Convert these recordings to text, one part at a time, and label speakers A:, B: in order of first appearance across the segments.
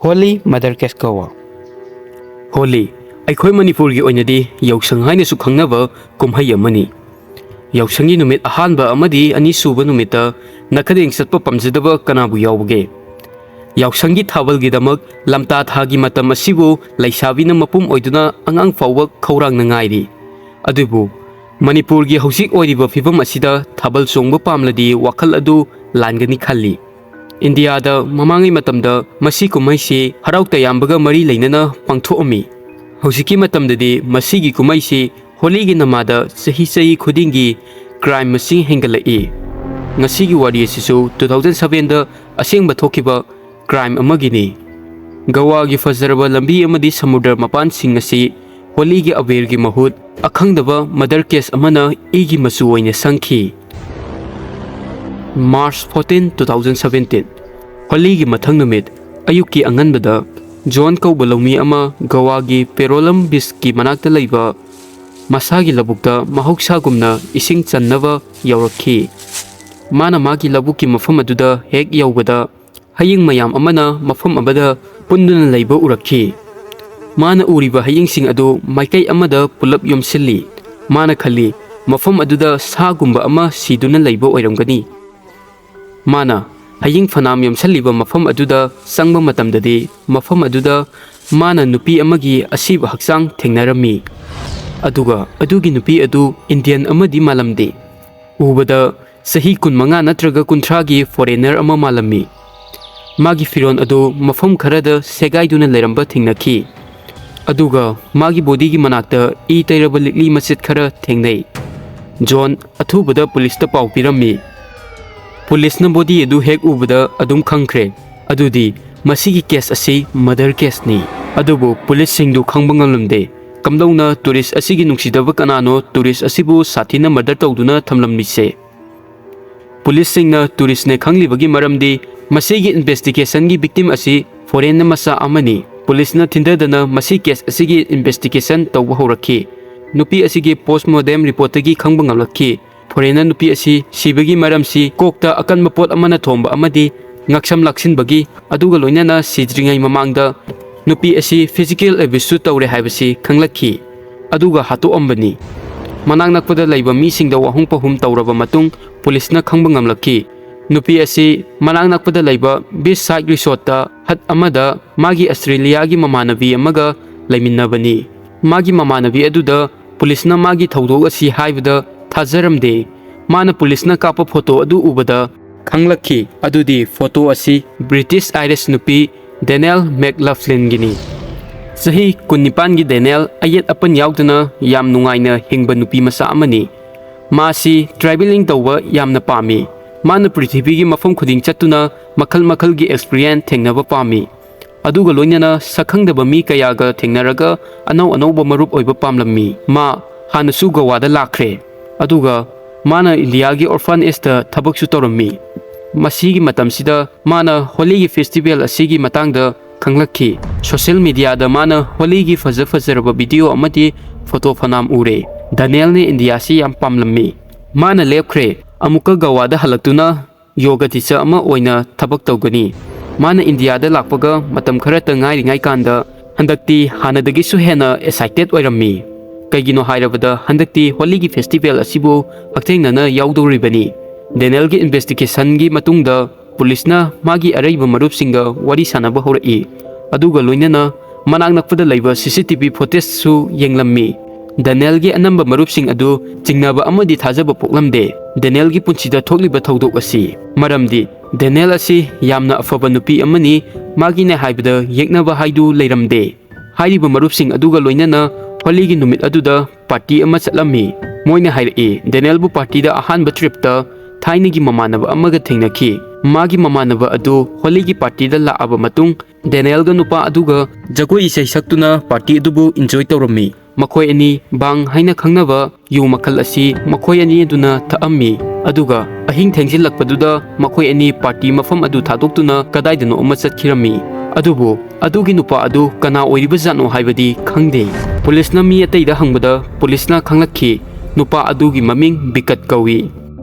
A: Holy Mother Case Kawa.
B: Holy, ꯑꯩꯈꯣꯏ ꯃꯅꯤꯄꯨꯔꯒꯤ ꯑꯣꯏꯅꯗꯤ ꯌꯥꯎꯁꯪ ꯍꯥꯏꯅꯁꯨ ꯈꯪꯅꯕ ꯀꯨꯝꯍꯩ ꯑꯃꯅꯤ. ꯌꯥꯎꯁꯪꯒꯤ ꯅꯨꯃꯤꯠ ꯑꯍꯥꯟꯕ ꯑꯃꯗꯤ ꯑꯅꯤꯁꯨꯕ ꯅꯨꯃꯤꯠꯇ ꯅꯥꯀꯗꯦꯡ ꯆꯠꯄ ꯄꯥꯝꯖꯗꯕ ꯀꯅꯥꯕꯨ ꯌꯥꯎꯕꯒꯦ? ꯌꯥꯎꯁꯪꯒꯤ ꯊꯥꯕꯜꯒꯤꯗꯃꯛ ꯂꯝꯇꯥ ꯊꯥꯒꯤ ꯃꯇꯝ ꯑꯁꯤꯕꯨ ꯂꯩꯁꯥꯕꯤꯅ ꯃꯄꯨꯝ ꯑꯣꯏꯗꯨꯅ ꯑꯉꯥꯡ ꯐꯥꯎꯕ ꯈꯧꯔꯥꯡꯅ ꯉꯥꯏꯔꯤ. ꯑꯗꯨꯕꯨ ꯃꯅꯤꯄꯨꯔꯒꯤ ꯍꯧꯖꯤꯛ ꯑꯣꯏꯔꯤꯕ ꯐꯤꯚꯝ ꯑꯁꯤꯗ ꯊꯥꯕꯜ ꯆꯣꯡꯕ ꯄꯥꯝꯂꯗꯤ ꯋꯥꯈꯜ ꯑꯗꯨ ꯂꯥꯟꯒꯅꯤ ꯈꯜꯂꯤ. ꯏꯟꯗꯤꯌꯥꯗ ꯃꯃꯥꯡꯉꯩ ꯃꯇꯝꯗ ꯃꯁꯤ ꯀꯨꯝꯍꯩꯁꯤ ꯍꯔꯥꯎ ꯇꯌꯥꯝꯕꯒ ꯃꯔꯤ ꯂꯩꯅꯅ ꯄꯥꯡꯊꯣꯛꯑꯝꯃꯤ. ꯍꯧꯖꯤꯛꯀꯤ ꯃꯇꯝꯗꯗꯤ ꯃꯁꯤꯒꯤ ꯀꯨꯝꯍꯩꯁꯤ ꯍꯣꯂꯤꯒꯤ ꯅꯃꯥꯗ ꯆꯍꯤ ꯈꯨꯗꯤꯡꯒꯤ ꯀ꯭ꯔꯥꯏꯝ ꯃꯁꯤꯡ ꯍꯦꯟꯒꯠꯂꯛꯏ. ꯉꯁꯤꯒꯤ ꯋꯥꯔꯤ ꯑꯁꯤꯁꯨ 2007ꯗ ꯑꯁꯦꯡꯕ ꯊꯣꯛꯈꯤꯕ ꯀ꯭ꯔꯥꯏꯝ ꯑꯃꯒꯤꯅꯤ. ꯒꯋꯥꯒꯤ ꯐꯖꯔꯕ ꯂꯝꯕꯤ ꯑꯃꯗꯤ ꯁꯃꯨꯗ꯭ꯔ ꯃꯄꯥꯟꯁꯤꯡ ꯑꯁꯤ ꯍꯣꯂꯤꯒꯤ ꯑꯕꯦꯔꯒꯤ ꯃꯍꯨꯠ ꯑꯈꯪꯗꯕ ꯃꯗꯔ ꯀꯦꯁ ꯑꯃꯅ ꯏꯒꯤ ꯃꯆꯨ ꯑꯣꯏꯅ ꯁꯪꯈꯤ. ꯃꯥꯔꯆ 14, 2017 ꯍꯣꯂꯤꯒꯤ ꯃꯊꯪ ꯅꯨꯃꯤꯠ ꯑꯌꯨꯛꯀꯤ ꯑꯉꯟꯕꯗ ꯖꯣꯟ ꯀꯧꯕ ꯂꯧꯃꯤ ꯑꯃ ꯒꯋꯥꯒꯤ ꯄꯦꯔꯣꯂꯝ ꯕꯤꯆꯀꯤ ꯃꯅꯥꯛꯇ ꯂꯩꯕ ꯃꯁꯥꯒꯤ ꯂꯧꯕꯨꯛꯇ ꯃꯍꯧꯁꯥꯒꯨꯝꯅ ꯏꯁꯤꯡ ꯆꯟꯅꯕ ꯌꯧꯔꯛꯈꯤ. ꯃꯥꯅ ꯃꯥꯒꯤ ꯂꯧꯕꯨꯛꯀꯤ ꯃꯐꯝ ꯑꯗꯨꯗ ꯍꯦꯛ ꯌꯧꯕꯗ ꯍꯌꯤꯡ ꯃꯌꯥꯝ ꯑꯃꯅ ꯃꯐꯝ ꯑꯃꯗ ꯄꯨꯟꯗꯨꯅ ꯂꯩꯕ ꯎꯔꯛꯈꯤ. ꯃꯥꯅ ꯎꯔꯤꯕ ꯍꯌꯤꯡꯁꯤꯡ ꯑꯗꯨ ꯃꯥꯏꯀꯩ ꯑꯃꯗ ꯄꯨꯂꯞ ꯌꯣꯝꯁꯤꯜꯂꯤ. ꯃꯥꯅ ꯈꯜꯂꯤ ꯃꯐꯝ ꯑꯗꯨꯗ ꯁꯥꯒꯨꯝꯕ ꯑꯃ ꯁꯤꯗꯨꯅ ꯂꯩꯕ ꯑꯣꯏꯔꯝꯒꯅꯤ. ꯃꯥꯅ ꯍꯌꯤꯡ ꯐꯅꯥꯝ ꯌꯣꯝꯁꯤꯜꯂꯤꯕ ꯃꯐꯝ ꯑꯗꯨꯗ ꯆꯪꯕ ꯃꯇꯝꯗꯗꯤ ꯃꯐꯝ ꯑꯗꯨꯗ ꯃꯥꯅ ꯅꯨꯄꯤ ꯑꯃꯒꯤ ꯑꯁꯤꯕ ꯍꯛꯆꯥꯡ ꯊꯦꯡꯅꯔꯝꯃꯤ. ꯑꯗꯨꯒ ꯑꯗꯨꯒꯤ ꯅꯨꯄꯤ ꯑꯗꯨ ꯏꯟꯗꯤꯌꯟ ꯑꯃꯗꯤ ꯃꯥꯜꯂꯝꯗꯦ. ꯎꯕꯗ ꯆꯍꯤ 15 ꯅꯠꯇ꯭ꯔꯒ 30ꯒꯤ ꯐꯣꯔꯦꯅꯔ ꯑꯃ ꯃꯥꯜꯂꯝꯃꯤ. ꯃꯥꯒꯤ ꯐꯤꯔꯣꯟ ꯑꯗꯨ ꯃꯐꯝ ꯈꯔꯗ ꯁꯦꯒꯥꯏꯗꯨꯅ ꯂꯩꯔꯝꯕ ꯊꯦꯡꯅꯈꯤ. ꯑꯗꯨꯒ ꯃꯥꯒꯤ ꯕꯣꯗꯤꯒꯤ ꯃꯅꯥꯛꯇ ꯏ ꯇꯩꯔꯕ ꯂꯤꯛꯂꯤ ꯃꯆꯦꯠ ꯈꯔ ꯊꯦꯡꯅꯩ. ꯖꯣꯟ ꯑꯊꯨꯕꯗ ꯄꯨꯂꯤꯁꯇ ꯄꯥꯎ ꯄꯤꯔꯝꯃꯤ. ꯄꯨꯂꯤꯁꯅ ꯕꯣꯗꯤ ꯑꯗꯨ ꯍꯦꯛ ꯎꯕꯗ ꯑꯗꯨꯝ ꯈꯪꯈ꯭ꯔꯦ ꯑꯗꯨꯗꯤ ꯃꯁꯤꯒꯤ ꯀꯦꯁ ꯑꯁꯤ ꯃꯔꯗꯔ ꯀꯦꯁꯅꯤ. ꯑꯗꯨꯕꯨ ꯄꯨꯂꯤꯁꯁꯤꯡꯗꯨ ꯈꯪꯕ ꯉꯝꯂꯝꯗꯦ ꯀꯝꯗꯧꯅ ꯇꯨꯔꯤꯁ ꯑꯁꯤꯒꯤ ꯅꯨꯡꯁꯤꯗꯕ ꯀꯅꯥꯅꯣ ꯇꯨꯔꯤꯁ ꯑꯁꯤꯕꯨ ꯁꯥꯊꯤꯅ ꯃꯔꯗꯔ ꯇꯧꯗꯨꯅ ꯊꯝꯂꯝꯂꯤꯁꯦ. ꯄꯨꯂꯤꯁꯁꯤꯡꯅ ꯇꯨꯔꯤꯁꯅꯦ ꯈꯪꯂꯤꯕꯒꯤ ꯃꯔꯝꯗꯤ ꯃꯁꯤꯒꯤ ꯏꯟꯚꯦꯁꯇꯤꯒꯦꯁꯟꯒꯤ ꯕꯤꯛꯇꯤꯝ ꯑꯁꯤ ꯐꯣꯔꯦꯟꯅ ꯃꯆꯥ ꯑꯃꯅꯤ. ꯄꯨꯂꯤꯁꯅ ꯊꯤꯟꯊꯗꯅ ꯃꯁꯤ ꯀꯦꯁ ꯑꯁꯤꯒꯤ ꯏꯟꯚꯦꯁꯇꯤꯒꯦꯁꯟ ꯇꯧꯕ ꯍꯧꯔꯛꯈꯤ. ꯅꯨꯄꯤ ꯑꯁꯤꯒꯤ ꯄꯣꯁꯠꯃꯣꯔꯇꯦꯝ ꯔꯤꯄꯣꯔꯠꯇꯒꯤ ꯈꯪꯕ ꯉꯝꯂꯛꯈꯤ ꯐꯣꯔꯦꯟꯅꯔ ꯅꯨꯄꯤ ꯑꯁꯤ ꯁꯤꯕꯒꯤ ꯃꯔꯝꯁꯤ ꯀꯣꯛꯇ ꯑꯀꯟꯕ ꯄꯣꯠ ꯑꯃꯅ ꯊꯣꯝꯕ ꯑꯃꯗꯤ ꯉꯛꯁꯝ ꯂꯥꯛꯁꯤꯟꯕꯒꯤ ꯑꯗꯨꯒ ꯂꯣꯏꯅꯅ ꯁꯤꯗ꯭ꯔꯤꯉꯩ ꯃꯃꯥꯡꯗ ꯅꯨꯄꯤ ꯑꯁꯤ ꯐꯤꯖꯤꯀꯦꯜ ꯑꯦꯕ꯭ꯌꯨꯁꯁꯨ ꯇꯧꯔꯦ ꯍꯥꯏꯕꯁꯤ ꯈꯪꯂꯛꯈꯤ. ꯑꯗꯨꯒ ꯍꯥꯠꯇꯣꯛꯑꯝꯕꯅꯤ. ꯃꯅꯥꯛ ꯅꯛꯄꯗ ꯂꯩꯕ ꯃꯤꯁꯤꯡꯗ ꯋꯥꯍꯪ ꯄꯥꯎꯈꯨꯝ ꯇꯧꯔꯕ ꯃꯇꯨꯡ ꯄꯨꯂꯤꯁꯅ ꯈꯪꯕ ꯉꯝꯂꯛꯈꯤ ꯅꯨꯄꯤ ꯑꯁꯤ ꯃꯅꯥꯛ ꯅꯛꯄꯗ ꯂꯩꯕ ꯕꯤꯆ ꯁꯥꯏꯗ ꯔꯤꯁꯣꯔꯠꯇ ꯍꯠ ꯑꯃꯗ ꯃꯥꯒꯤ ꯑꯁꯇ꯭ꯔꯦꯂꯤꯌꯥꯒꯤ ꯃꯃꯥꯟꯅꯕꯤ ꯑꯃꯒ ꯂꯩꯃꯤꯟꯅꯕꯅꯤ. ꯃꯥꯒꯤ ꯃꯃꯥꯟꯅꯕꯤ ꯑꯗꯨꯗ ꯄꯨꯂꯤꯁꯅ ꯃꯥꯒꯤ ꯊꯧꯗꯣꯛ ꯑꯁꯤ ꯍꯥꯏꯕꯗ ꯊꯥꯖꯔꯝꯗꯦ. ꯃꯥꯅ ꯄꯨꯂꯤꯁꯅ ꯀꯥꯞꯄ ꯐꯣꯇꯣ ꯑꯗꯨ ꯎꯕꯗ ꯈꯪꯂꯛꯈꯤ ꯑꯗꯨꯗꯤ ꯐꯣꯇꯣ ꯑꯁꯤ ꯕ꯭ꯔꯤꯇꯤꯁ ꯑꯥꯏꯔꯤꯁ ꯅꯨꯄꯤ ꯗꯦꯅꯤꯌꯦꯜꯃꯦꯛꯂꯥꯎꯘ꯭ꯂꯤꯟꯒꯤꯅꯤ. ꯆꯍꯤ 19ꯒꯤ ꯗꯦꯅꯤꯌꯦꯜ ꯑꯌꯦꯠ ꯑꯄꯟ ꯌꯥꯎꯗꯅ ꯌꯥꯝ ꯅꯨꯡꯉꯥꯏꯅ ꯍꯤꯡꯕ ꯅꯨꯄꯤ ꯃꯆꯥ ꯑꯃꯅꯤ. ꯃꯥꯁꯤ ꯇ꯭ꯔꯥꯏꯕꯦꯂꯤꯡ ꯇꯧꯕ ꯌꯥꯝꯅ ꯄꯥꯝꯃꯤ. ꯃꯥꯅ ꯄ꯭ꯔꯤꯊꯤꯕꯤꯒꯤ ꯃꯐꯝ ꯈꯨꯗꯤꯡ ꯆꯠꯇꯨꯅ ꯃꯈꯜ ꯃꯈꯜꯒꯤ ꯑꯦꯛꯁꯄꯤꯔꯤꯌꯦꯟꯁ ꯊꯦꯡꯅꯕ ꯄꯥꯝꯃꯤ. ꯑꯗꯨꯒ ꯂꯣꯏꯅꯅ ꯁꯛꯈꯪꯗꯕ ꯃꯤ ꯀꯌꯥꯒ ꯊꯦꯡꯅꯔꯒ ꯑꯅꯧ ꯑꯅꯧꯕ ꯃꯔꯨꯞ ꯑꯣꯏꯕ ꯄꯥꯝꯂꯝꯃꯤ. ꯃꯥ ꯍꯥꯟꯅꯁꯨ ꯒꯋꯥꯗ ꯂꯥꯛꯈ꯭ꯔꯦ. ꯑꯗꯨꯒ ꯃꯥꯅ ꯏꯟꯗꯤꯌꯥꯒꯤ ꯑꯣꯔꯐꯥꯟꯑꯦꯖꯇ ꯊꯕꯛꯁꯨ ꯇꯧꯔꯝꯃꯤ. ꯃꯁꯤꯒꯤ ꯃꯇꯝꯁꯤꯗ ꯃꯥꯅ ꯍꯣꯂꯤꯒꯤ ꯐꯦꯁꯇꯤꯚꯦꯜ ꯑꯁꯤꯒꯤ ꯃꯇꯥꯡꯗ ꯈꯪꯂꯛꯈꯤ. ꯁꯣꯁꯤꯌꯦꯜ ꯃꯤꯗꯤꯌꯥꯗ ꯃꯥꯅ ꯍꯣꯂꯤꯒꯤ ꯐꯖꯔꯕ ꯚꯤꯗꯤꯑꯣ ꯑꯃꯗꯤ ꯐꯣꯇꯣ ꯐꯅꯥꯝ ꯎꯔꯦ. ꯗꯥꯅꯤꯌꯦꯜꯅ ꯏꯟꯗꯤꯌꯥꯁꯤ ꯌꯥꯝ ꯄꯥꯝꯂꯝꯃꯤ. ꯃꯥꯅ ꯂꯦꯞꯈ꯭ꯔꯦ ꯑꯃꯨꯛꯀ ꯒꯋꯥꯗ ꯍꯜꯂꯛꯇꯨꯅ ꯌꯣꯒ ꯇꯤꯆꯔ ꯑꯃ ꯑꯣꯏꯅ ꯊꯕꯛ ꯇꯧꯒꯅꯤ. ꯃꯥꯅ ꯏꯟꯗꯤꯌꯥꯗ ꯂꯥꯛꯄꯒ ꯃꯇꯝ ꯈꯔꯇ ꯉꯥꯏꯔꯤꯉꯩ ꯀꯥꯟꯗ ꯍꯟꯗꯛꯇꯤ ꯍꯥꯟꯅꯗꯒꯤꯁꯨ ꯍꯦꯟꯅ ꯑꯦꯛꯁꯥꯏꯇꯦꯗ ꯑꯣꯏꯔꯝꯃꯤ. ꯀꯩꯒꯤꯅꯣ ꯍꯥꯏꯔꯕꯗ ꯍꯟꯗꯛꯇꯤ ꯍꯣꯂꯤꯒꯤ ꯐꯦꯁꯇꯤꯚꯦꯜ ꯑꯁꯤꯕꯨ ꯍꯛꯊꯦꯡꯅꯅ ꯌꯥꯎꯗꯧꯔꯤꯕꯅꯤ. ꯗꯦꯅꯤꯌꯦꯜꯒꯤ ꯏꯟꯚꯦꯁꯇꯤꯒꯦꯁꯟꯒꯤ ꯃꯇꯨꯡꯗ ꯄꯨꯂꯤꯁꯅ ꯃꯥꯒꯤ ꯑꯔꯩꯕ ꯃꯔꯨꯞꯁꯤꯡꯒ ꯋꯥꯔꯤ ꯁꯥꯟꯅꯕ ꯍꯧꯔꯛꯏ. ꯑꯗꯨꯒ ꯂꯣꯏꯅꯅ ꯃꯅꯥꯛ ꯅꯛꯄꯗ ꯂꯩꯕ CCTV ꯐꯨꯇꯦꯖꯁꯨ ꯌꯦꯡꯂꯝꯃꯤ. ꯗꯦꯅꯤꯌꯦꯜꯒꯤ ꯑꯅꯝꯕ ꯃꯔꯨꯞꯁꯤꯡ ꯑꯗꯨ ꯆꯤꯡꯅꯕ ꯑꯃꯗꯤ ꯊꯥꯖꯕ ꯄꯣꯛꯂꯝꯗꯦ ꯗꯦꯅꯤꯌꯦꯜꯒꯤ ꯄꯨꯟꯁꯤꯗ ꯊꯣꯛꯂꯤꯕ ꯊꯧꯗꯣꯛ ꯑꯁꯤ. ꯃꯔꯝꯗꯤ ꯗꯦꯅꯤꯌꯦꯜ ꯑꯁꯤ ꯌꯥꯝꯅ ꯑꯐꯕ ꯅꯨꯄꯤ ꯑꯃꯅꯤ. ꯃꯥꯒꯤꯅꯦ ꯍꯥꯏꯕꯗ ꯌꯦꯛꯅꯕ ꯍꯥꯏꯗꯨ ꯂꯩꯔꯝꯗꯦ. ꯍꯥꯏꯔꯤꯕ ꯃꯔꯨꯞꯁꯤꯡ ꯑꯗꯨꯒ ꯂꯣꯏꯅꯅ ꯍꯣꯂꯤꯒꯤ ꯅꯨꯃꯤꯠ ꯑꯗꯨꯗ ꯄꯥꯔꯇꯤ ꯑꯃ ꯆꯠꯂꯝꯃꯤ. ꯃꯣꯏꯅ ꯍꯥꯏꯔꯛꯏ ꯗꯦꯅꯤꯌꯦꯜꯕꯨ ꯄꯥꯔꯇꯤꯗ ꯑꯍꯥꯟꯕ ꯇ꯭ꯔꯤꯞꯇ ꯊꯥꯏꯅꯒꯤ ꯃꯃꯥꯟꯅꯕ ꯑꯃꯒ ꯊꯦꯡꯅꯈꯤ. ꯃꯥꯒꯤ ꯃꯃꯥꯟꯅꯕ ꯑꯗꯨ ꯍꯣꯂꯤꯒꯤ ꯄꯥꯔꯇꯤꯗ ꯂꯥꯛꯑꯕ ꯃꯇꯨꯡ ꯗꯦꯅꯤꯌꯦꯜꯒ ꯅꯨꯄꯥ ꯑꯗꯨꯒ ꯖꯒꯣꯏ ꯏꯁꯩ ꯁꯛꯇꯨꯅ ꯄꯥꯔꯇꯤ ꯑꯗꯨꯕꯨ ꯏꯟꯖꯣꯏ ꯇꯧꯔꯝꯃꯤ. ꯃꯈꯣꯏ ꯑꯅꯤ ꯕꯥꯡ ꯍꯥꯏꯅ ꯈꯪꯅꯕ ꯌꯨ ꯃꯈꯜ ꯑꯁꯤ ꯃꯈꯣꯏ ꯑꯅꯤ ꯑꯗꯨꯅ ꯊꯛꯑꯝꯃꯤ. ꯑꯗꯨꯒ ꯑꯍꯤꯡ ꯊꯦꯡꯖꯤꯜꯂꯛꯄꯗꯨꯗ ꯃꯈꯣꯏ ꯑꯅꯤ ꯄꯥꯔꯇꯤ ꯃꯐꯝ ꯑꯗꯨ ꯊꯥꯗꯣꯛꯇꯨꯅ ꯀꯗꯥꯏꯗꯅꯣ ꯑꯃ ꯆꯠꯈꯤꯔꯝꯃꯤ. ꯑꯗꯨꯕꯨ ꯑꯗꯨꯒꯤ ꯅꯨꯄꯥ ꯑꯗꯨ ꯀꯅꯥ ꯑꯣꯏꯔꯤꯕꯖꯥꯠꯅꯣ ꯍꯥꯏꯕꯗꯤ ꯈꯪꯗꯦ. ꯄꯨꯂꯤꯁꯅ ꯃꯤ ꯑꯇꯩꯗ ꯍꯪꯕꯗ ꯄꯨꯂꯤꯁꯅ ꯈꯪꯂꯛꯈꯤ ꯅꯨꯄꯥ ꯑꯗꯨꯒꯤ ꯃꯃꯤꯡ vikat ꯀꯧꯏ.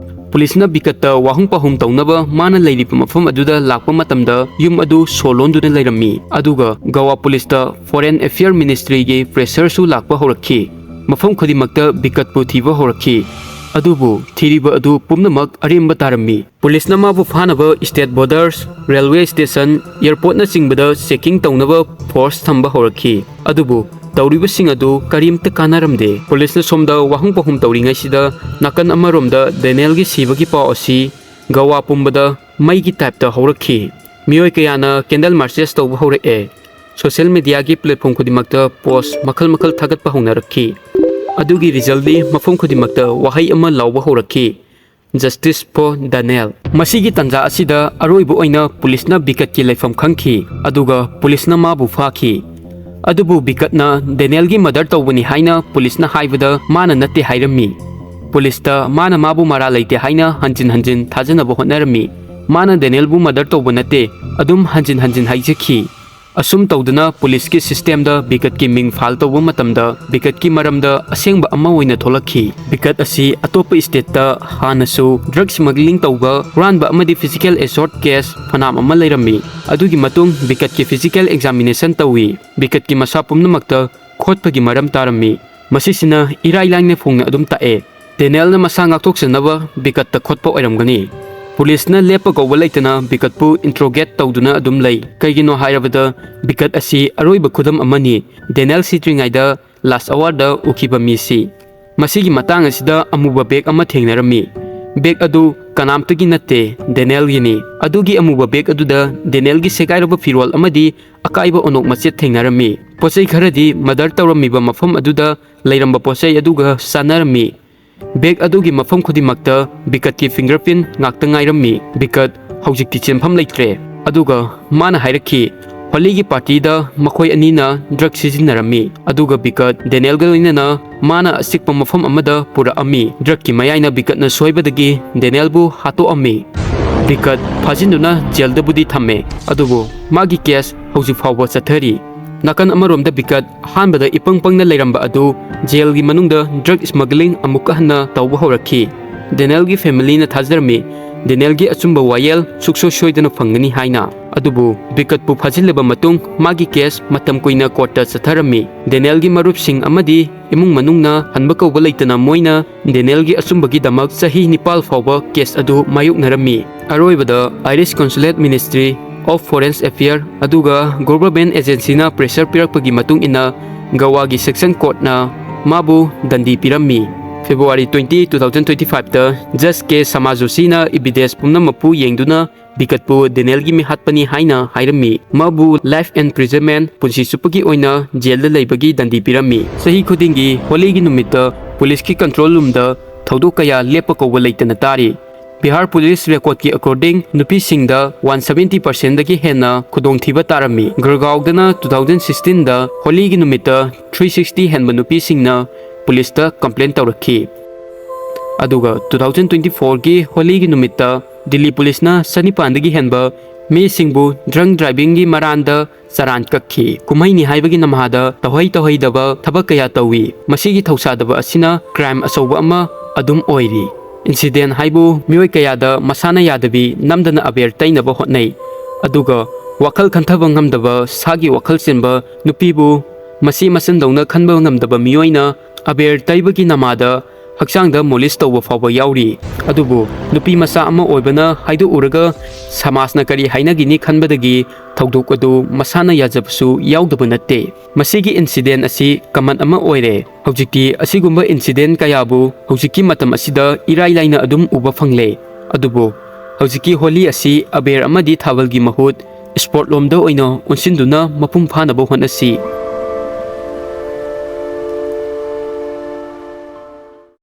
B: पुलिसना बिकत्ता वाहंग पाहुम तौनबा माना लेरिप मफम अदुदा लाकपा मतमदा युम अदु सोलोंदुना लेरम्मी अदुगा गोवा पुलिसता फॉरेन अफेयर मिनिस्ट्री गे प्रेशर सु लाकपा होरखी मफम खुदिमक्ता बिकतपु थीबा होरखी अदुबु थीरिबा अदु पुमनमक अरिमबा तारम्मी पुलिसना माबु फानबा state borders railway station airport न चिंगबदा चेकिंग तौनबा फोर्स थंबा होरखी अदुबु तौरिबसिंग अदु करीमता कानारमदे पुलिसना सोमदा वाहंग पाहुम तौरिङैसिदा नाकन अमरोमदा डेनियलगी सिबगी पाउ असि गोवा पुंबदा मईगी टाइपता होरखी मियोय कयाना कैंडल मार्चेस तौबा होरए सोशल मीडिया की प्लेटफॉर्म खुदिमक्ता पोस्ट मखल मखल थागतपा होनरखी अदुगी रिजल्टदी मफम खुदिमक्ता वहाई अमा लाउबा होरखी जस्टिस फॉर दानियल मसीगी तंजा असिदा अरोइबो ओइना पुलिसना बिकतकी लेफम खंखी अदुगा पुलिसना माबु फाखी अदुबु बिकतना दानियलगी मर्डर तौबनी हाइना पुलिसना हाइबदा माना नत्ते हाइरम्मी पुलिसता माना माबु मारा लेते हाइना हंजिन हंजिन थाजनबो होनरम्मी माना दानियलबु मर्डर तौब नत्ते अदुम हंजिन हंजिन हाइजखी असुम तौदना पुलिस की सिस्टम दा बिकत की मिंग फाल तौब मतमदा बिकत की मरमदा असेंगबा अम्मा ओइना थोलखी बिकत असी अतोप स्टेट ता हानसु ड्रग स्मगलिंग तौबा रानबा अमदी फिजिकल एसॉर्ट केस फनाम अम्मा लेरम्मी अदुगी मतुंग बिकत की फिजिकल एग्जामिनेशन तौई बिकत की मसा पुमनमक्ता खोटपगी मरम तारम्मी मसिसिना इराई लाइने फोंगना अदुम ताए दानियलना मसा ngaktoksanaba बिकत खोटपा ओइरमगनी पुलिसना लेप कौब लेतना बिकतपु इंट्रोगेट तौदुना अदुम लई कईगिनो हायरबदा बिकत असी अरोइब खुदम अमनी दानियल सिट्रिङाइदा लास्ट आवर उखिबा मिसी मसिगी मतंग असिदा अमुबा बेग अमा थेंगनरमी बेग अदु कनामतगी नत्ते दानियलगिनी अदुगी अमुबा बेग अदुदा दानियलगी सेगाइरबा फिरोल अमदी अकाइबा ओनोक मचेत थेंगनरमी पोचै खरदी मदर तौरमीबा मफम अदुदा लेरंबा पोचै अदुगा सानरमी बेग अदुगी मफम खुदिमक्ता बिकत की फिंगरप्रिंट ngakta ngairammi बिकत हौजिकति चेंफम लेत्रे अदुगा माना हाइरखी होलीगी पार्टी दा मखोय अनीना ड्रग सिजिनरम्मी अदुगा बिकत दानियलगा लोइनना माना असिकपा मफम अमदा पुरा अम्मी ड्रग की मयाइना बिकतना सोइबदगी दानियलबु हातो अम्मी बिकत फाजिनुना जेलदबुदी थम्मे अदुबु मागी केस हौजिक फावबा चथरी नाकन अमरोमदा बिकत हानबदा इपंग पंगना लेरंबा अदु जेलगी मनुंगदा ड्रग स्मगलिंग अमुका हन्ना तौबा होरखी दानियलगी फैमिलीना थाजरमी दानियलगी अचुंबा वायल सुक्सो सोइदना फंगनी हाइना अदुबु बिकतपु फाजिलबा मतुंग मागी केस मतम कुइना कोर्टा चथरमी दानियलगी मरुपसिंग अमदी इमुंग मनुंगना हनबा कौबा लेतना मोइना दानियलगी अचुंबगी दमक सही निपाल फावबा केस अदु मायुकनरमी अरोइबदा Irish consulate ministry of foreign affair अदुगा गवर्नमेंट एजेंसी ना प्रेशर पिरकपगी मतुंग इना गोवा की सेक्शन कोर्ट ना माबु दंडी पिरम्मी फेब्रुआरी 20, 2025 ता जज के समाजोसी ना एविडेंस पुनमपु येंगदुना बिकतपु दानियलगी मी हातपनी हाइना हाइरम्मी माबु लाइफ एंड प्रिजनमेंट पुंसी सुपगी ओइना जेल लेबगी दंडी पिरम्मी सही खुदिंगी होलीगी नुमित्ता पुलिस की कंट्रोल रूम दा थौदो कया लेप कौब लेतना तारी बिहार पुलिस रेकॉर्ड की अकॉर्डिंग नुपी सिंगदा 170% दगी हेना खुदोंथीबा तारमी गुरगांवदना 2016 दा होलीगी नुमित्ता 360 हेनबा नुपी सिंगना पुलिस दा कंप्लेंट तौरखी अदुगा 2024 की होलीगी नुमित्ता दिल्ली पुलिस ना सनिपान दगी हेनबा मी सिंगबु ड्रंक ड्राइविंग की मरांदा चरान कक्खी कुमैनी हाइबगी नमहादा तहै दबा थबक कया तौवी मसीगी थौसादबा असिना क्राइम असौबा अमा अदुम ओइरी इंसिडेंट हाइबु मियोय कयादा मसाना यादबी नमदना अबेर तैनबा होटनै अदुगा वखल खंथबा ngamdaba सागी वखल चेनबा नुपीबु मसी मसनदौना खनबा ngamdaba मियोयना अबेर तैबगी नमादा हक्सांगदा मोलिस तौबा फावबा याउरी अदुबु नुपी मसा अमा ओइबना हाइदु उरगा समाजना करी हाइनागिनी खनबदगी थौदोक अदु मसाना याजबसु याउदबा नत्ते मसीगी इंसिडेंट असी कमन अमा ओइरे हौजिकि असिगुम्बा इंसिडेंट कयाबु हौजिकि मतम असिदा इराई लाइना अदुम उबा फंगले अदुबु हौजिकि होली असी अबेर अमदी थावलगी महुत स्पोर्ट लोमदा ओइना उनसिंदुना मपुम फानबा होनसी